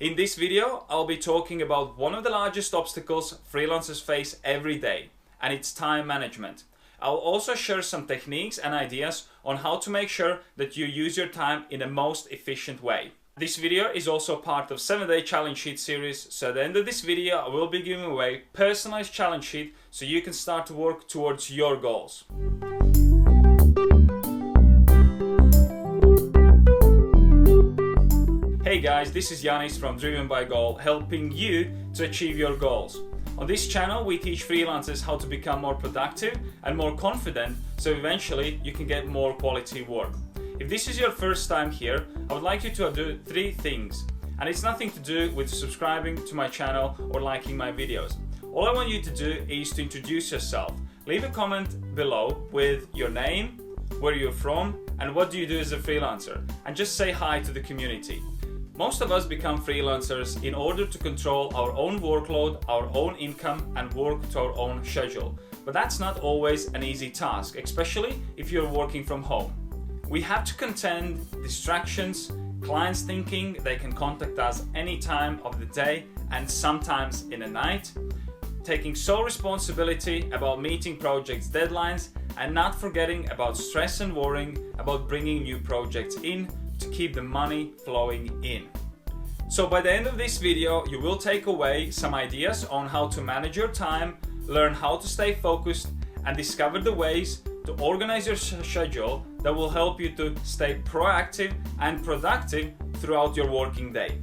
In this video, I'll be talking about one of the largest obstacles freelancers face every day, and it's time management. I'll also share some techniques and ideas on how to make sure that you use your time in the most efficient way. This video is also part of 7-day challenge sheet series, so at the end of this video I will be giving away personalized challenge sheet so you can start to work towards your goals. Hey guys, this is Janis from Driven by Goal, helping you to achieve your goals. On this channel we teach freelancers how to become more productive and more confident so eventually you can get more quality work. If this is your first time here, I would like you to do 3 things, and it's nothing to do with subscribing to my channel or liking my videos. All I want you to do is to introduce yourself. Leave a comment below with your name, where you're from, and what do you do as a freelancer, and just say hi to the community. Most of us become freelancers in order to control our own workload, our own income, and work to our own schedule. But that's not always an easy task, especially if you're working from home. We have to contend distractions, clients thinking they can contact us any time of the day and sometimes in the night, taking sole responsibility about meeting projects' deadlines, and not forgetting about stress and worrying about bringing new projects in to keep the money flowing in. So by the end of this video, you will take away some ideas on how to manage your time, learn how to stay focused, and discover the ways to organize your schedule that will help you to stay proactive and productive throughout your working day.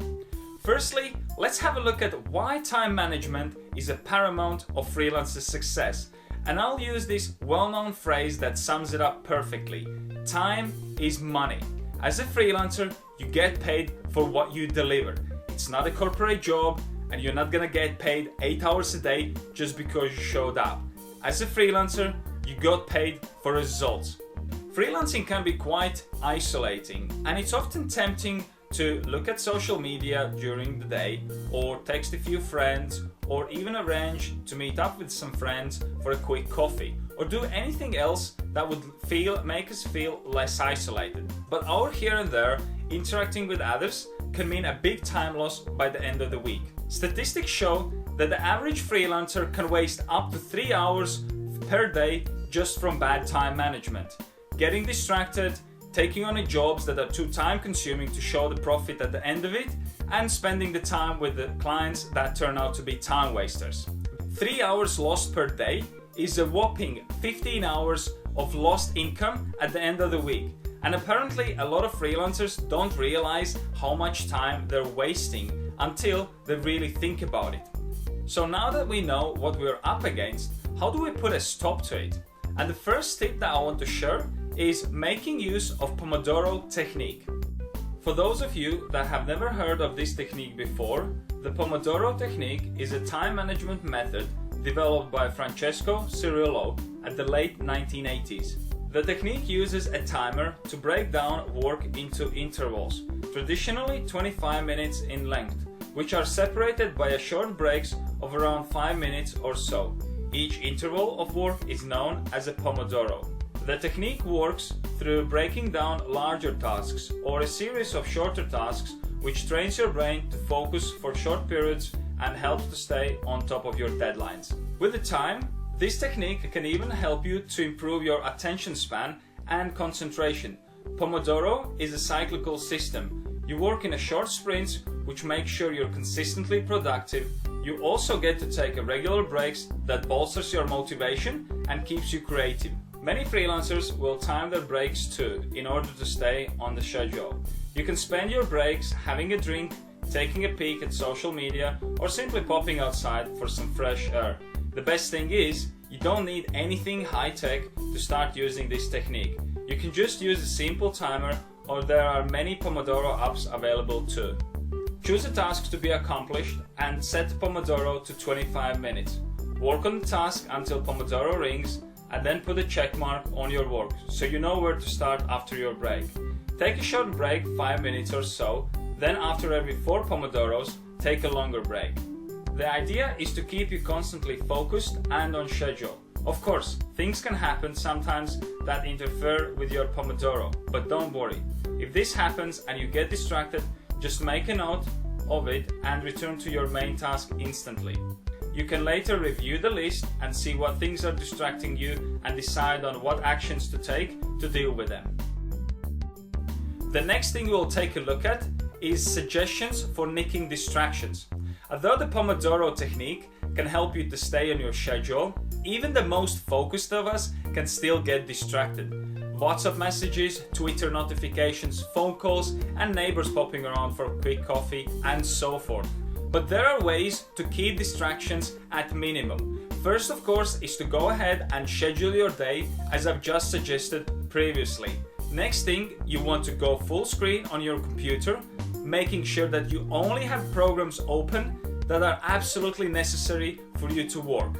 Firstly, let's have a look at why time management is a paramount of freelancer success. And I'll use this well-known phrase that sums it up perfectly. Time is money. As a freelancer, you get paid for what you deliver. It's not a corporate job, and you're not gonna get paid 8 hours a day just because you showed up. As a freelancer, you got paid for results. Freelancing can be quite isolating, and it's often tempting to look at social media during the day, or text a few friends, or even arrange to meet up with some friends for a quick coffee, or do anything else that would make us feel less isolated. But our here and there, interacting with others, can mean a big time loss by the end of the week. Statistics show that the average freelancer can waste up to 3 hours per day just from bad time management. Getting distracted, taking on jobs that are too time consuming to show the profit at the end of it, and spending the time with the clients that turn out to be time wasters. 3 hours lost per day is a whopping 15 hours of lost income at the end of the week. And apparently a lot of freelancers don't realize how much time they're wasting until they really think about it. So now that we know what we're up against, how do we put a stop to it? And the first tip that I want to share is making use of Pomodoro Technique. For those of you that have never heard of this technique before, the Pomodoro Technique is a time management method developed by Francesco Cirillo at the late 1980s. The technique uses a timer to break down work into intervals, traditionally 25 minutes in length, which are separated by short breaks of around 5 minutes or so. Each interval of work is known as a Pomodoro. The technique works through breaking down larger tasks or a series of shorter tasks, which trains your brain to focus for short periods and helps to stay on top of your deadlines. With the time, this technique can even help you to improve your attention span and concentration. Pomodoro is a cyclical system. You work in short sprints, which make sure you're consistently productive. You also get to take regular breaks that bolsters your motivation and keeps you creative. Many freelancers will time their breaks too in order to stay on the schedule. You can spend your breaks having a drink, taking a peek at social media, or simply popping outside for some fresh air. The best thing is, you don't need anything high-tech to start using this technique. You can just use a simple timer, or there are many Pomodoro apps available too. Choose a task to be accomplished and set Pomodoro to 25 minutes. Work on the task until Pomodoro rings, and then put a check mark on your work so you know where to start after your break. Take a short break, 5 minutes or so, then after every 4 Pomodoros, take a longer break. The idea is to keep you constantly focused and on schedule. Of course, things can happen sometimes that interfere with your Pomodoro, but don't worry. If this happens and you get distracted, just make a note of it and return to your main task instantly. You can later review the list and see what things are distracting you and decide on what actions to take to deal with them. The next thing we'll take a look at is suggestions for nicking distractions. Although the Pomodoro Technique can help you to stay on your schedule, even the most focused of us can still get distracted. WhatsApp messages, Twitter notifications, phone calls, and neighbors popping around for a quick coffee, and so forth. But there are ways to keep distractions at minimum. First, of course, is to go ahead and schedule your day as I've just suggested previously. Next thing, you want to go full screen on your computer, making sure that you only have programs open that are absolutely necessary for you to work.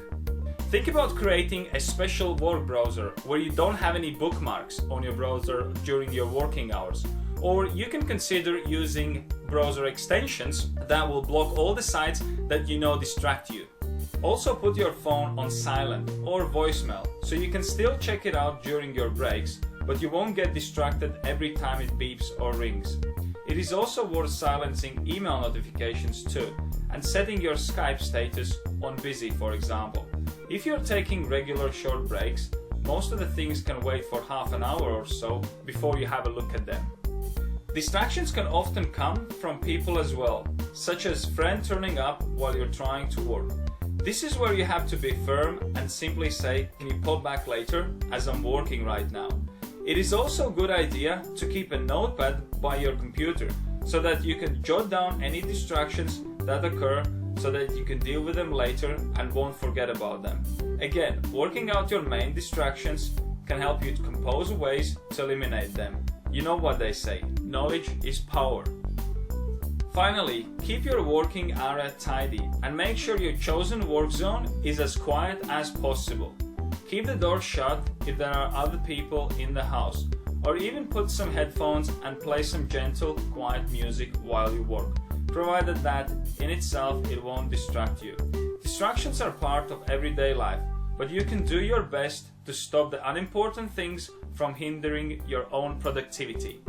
Think about creating a special work browser where you don't have any bookmarks on your browser during your working hours. Or you can consider using browser extensions that will block all the sites that you know distract you. Also put your phone on silent or voicemail so you can still check it out during your breaks, but you won't get distracted every time it beeps or rings. It is also worth silencing email notifications too, and setting your Skype status on busy, for example. If you're taking regular short breaks, most of the things can wait for half an hour or so before you have a look at them. Distractions can often come from people as well, such as friend turning up while you're trying to work. This is where you have to be firm and simply say, "Can you pop back later as I'm working right now?" It is also a good idea to keep a notepad by your computer so that you can jot down any distractions that occur so that you can deal with them later and won't forget about them. Again, working out your main distractions can help you to compose ways to eliminate them. You know what they say, knowledge is power. Finally, keep your working area tidy and make sure your chosen work zone is as quiet as possible. Keep the door shut if there are other people in the house, or even put some headphones and play some gentle, quiet music while you work, provided that in itself it won't distract you. Distractions are part of everyday life, but you can do your best to stop the unimportant things from hindering your own productivity.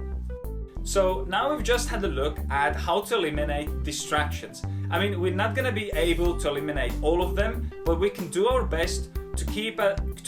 So now we've just had a look at how to eliminate distractions. I mean, we're not going to be able to eliminate all of them, but we can do our best to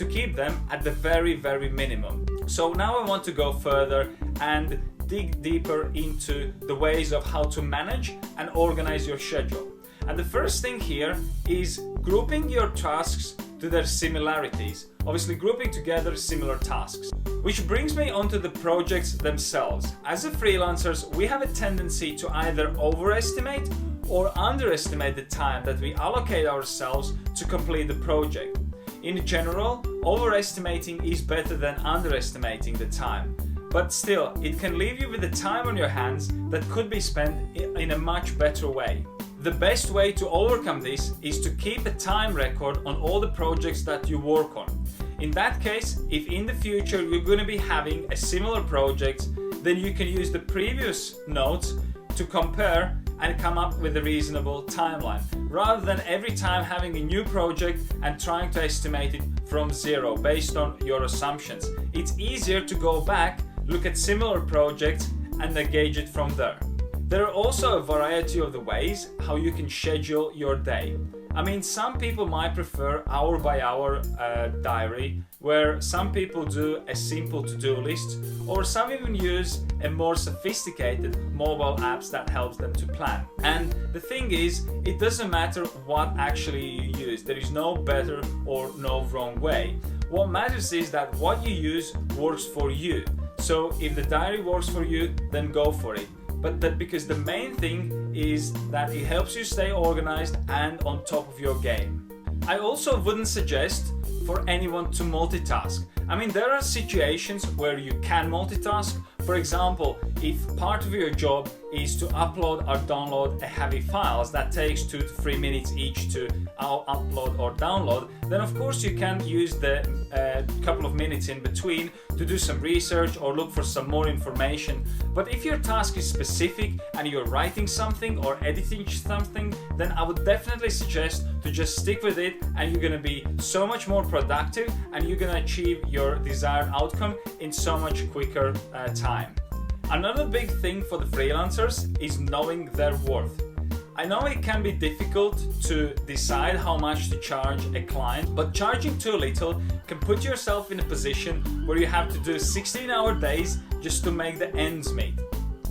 keep them at the very, very minimum. So now I want to go further and dig deeper into the ways of how to manage and organize your schedule. And the first thing here is grouping your tasks to their similarities. Obviously, grouping together similar tasks. Which brings me onto the projects themselves. As a freelancers, we have a tendency to either overestimate or underestimate the time that we allocate ourselves to complete the project. In general, overestimating is better than underestimating the time. But still, it can leave you with the time on your hands that could be spent in a much better way. The best way to overcome this is to keep a time record on all the projects that you work on. In that case, if in the future you're going to be having a similar project, then you can use the previous notes to compare and come up with a reasonable timeline, rather than every time having a new project and trying to estimate it from zero based on your assumptions. It's easier to go back, look at similar projects and gauge it from there. There are also a variety of the ways how you can schedule your day. I mean, some people might prefer hour by hour diary, where some people do a simple to-do list, or some even use a more sophisticated mobile apps that helps them to plan. And the thing is, it doesn't matter what actually you use. There is no better or no wrong way. What matters is that what you use works for you. So if the diary works for you, then go for it. But because the main thing is that it helps you stay organized and on top of your game. I also wouldn't suggest for anyone to multitask. I mean, there are situations where you can multitask. For example, if part of your job is to upload or download a heavy files that takes 2 to 3 minutes each to upload or download, then of course you can use the couple of minutes in between to do some research or look for some more information. But if your task is specific and you're writing something or editing something, then I would definitely suggest to just stick with it, and you're going to be so much more productive and you're going to achieve your desired outcome in so much quicker time. Another big thing for the freelancers is knowing their worth. I know it can be difficult to decide how much to charge a client, but charging too little can put yourself in a position where you have to do 16-hour days just to make the ends meet.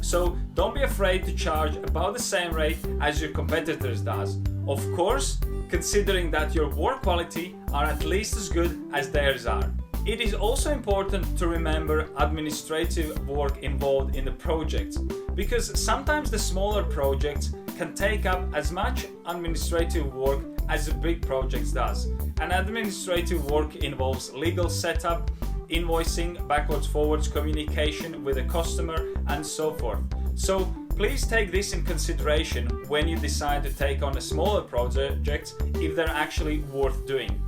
So don't be afraid to charge about the same rate as your competitors does. Of course, considering that your work quality are at least as good as theirs are. It is also important to remember administrative work involved in the project, because sometimes the smaller projects can take up as much administrative work as the big projects does. And administrative work involves legal setup, invoicing, backwards forwards communication with the customer, and so forth. So please take this in consideration when you decide to take on a smaller project if they're actually worth doing.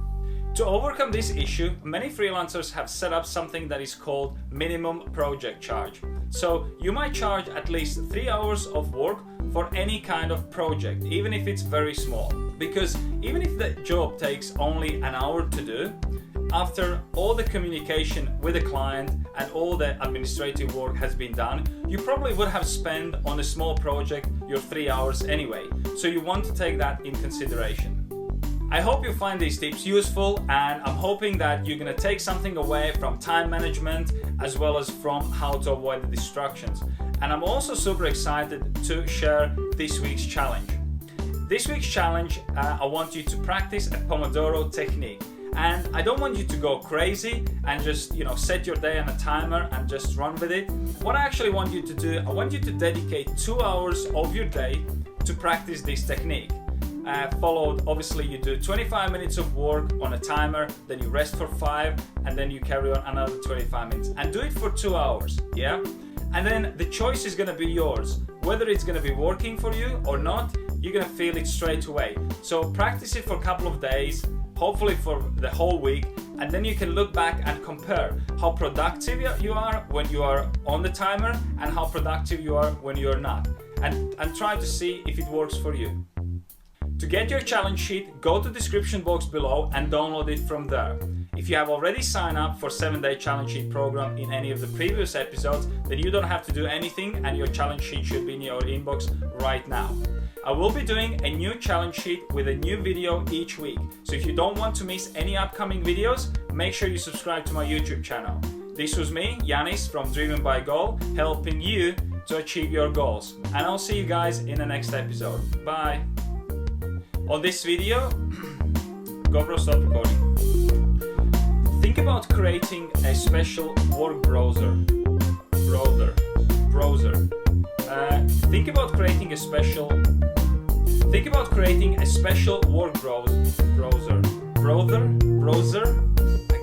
To overcome this issue, many freelancers have set up something that is called minimum project charge. So you might charge at least 3 hours of work for any kind of project, even if it's very small. Because even if the job takes only an hour to do, after all the communication with the client and all the administrative work has been done, you probably would have spent on a small project your 3 hours anyway. So you want to take that in consideration. I hope you find these tips useful, and I'm hoping that you're going to take something away from time management as well as from how to avoid the distractions. And I'm also super excited to share this week's challenge. This week's challenge, I want you to practice a Pomodoro Technique. And I don't want you to go crazy and just, set your day on a timer and just run with it. What I actually want you to do, I want you to dedicate 2 hours of your day to practice this technique. Followed, obviously, you do 25 minutes of work on a timer, then you rest for 5, and then you carry on another 25 minutes. And do it for 2 hours, yeah? And then the choice is gonna be yours. Whether it's gonna be working for you or not, you're gonna feel it straight away. So practice it for a couple of days, hopefully for the whole week, and then you can look back and compare how productive you are when you are on the timer and how productive you are when you're not. And try to see if it works for you. To get your challenge sheet, go to the description box below and download it from there. If you have already signed up for 7-day challenge sheet program in any of the previous episodes, then you don't have to do anything and your challenge sheet should be in your inbox right now. I will be doing a new challenge sheet with a new video each week. So if you don't want to miss any upcoming videos, make sure you subscribe to my YouTube channel. This was me, Janis from Driven by Goal, helping you to achieve your goals. And I'll see you guys in the next episode. Bye. On this video, GoPro, stop recording. Think about creating a special work browser. Think about creating a special work browser.